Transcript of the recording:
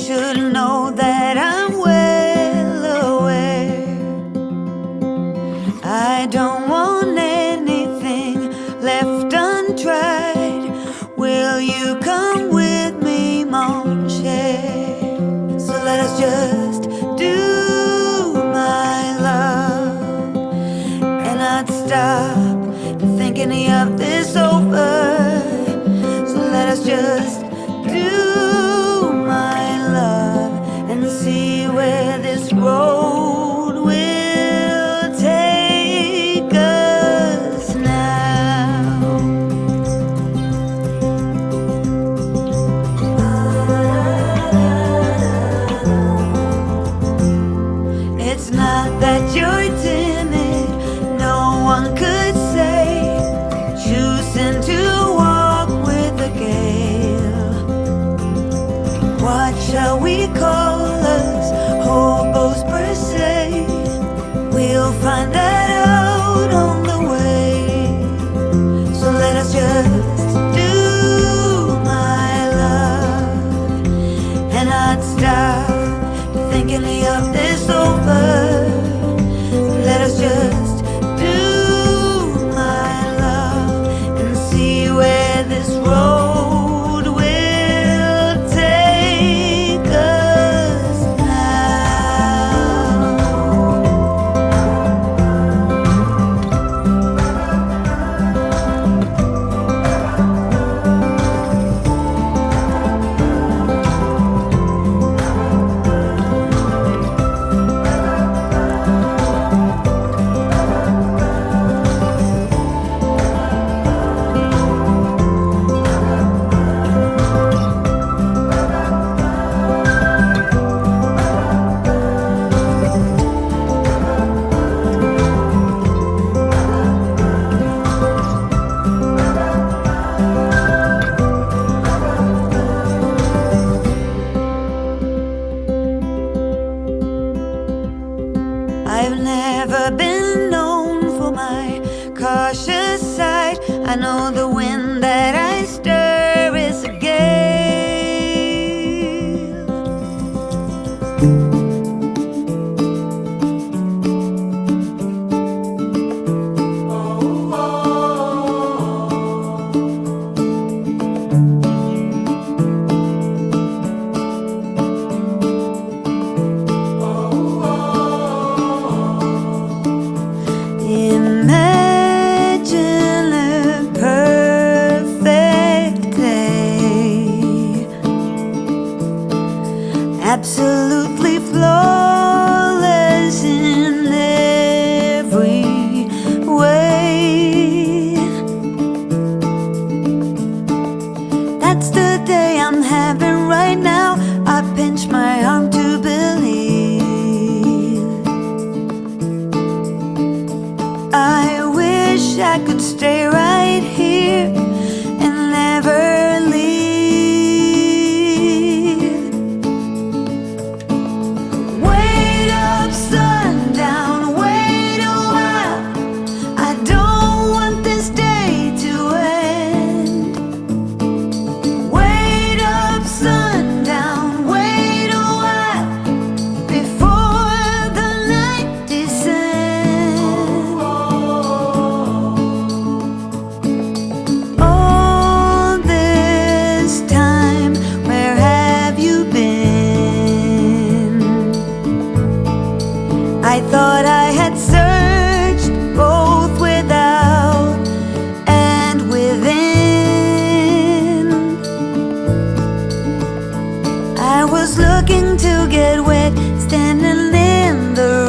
should know that I'm well aware. I don't want anything left untried. Will you come with me, mon cher? So let us just do my love and not stop thinking of this over. So let us just do my love and see where this road will take us now. It's not that you're timid, no one could say, choosing to walk with the gale. What shall we call us? Hobos per se. We'll find that out on the way. So let us just do my love and not stop thinking of this over. Let us just do my love and see where this road will take us now. I've never been known for my cautious side. I know the wind that I stir is a gale. Imagine a perfect day, absolutely flawless in every way. That's the day I'm having right now. I pinch my arm to believe. I wish I could stay right here and never leave. Wait up, sundown, wait a while. I don't want this day to end. Wait up, sundown, wait a while before the night descends. All this time, where have you been? I thought I had searched both without and within. I was looking to get wet, standing in the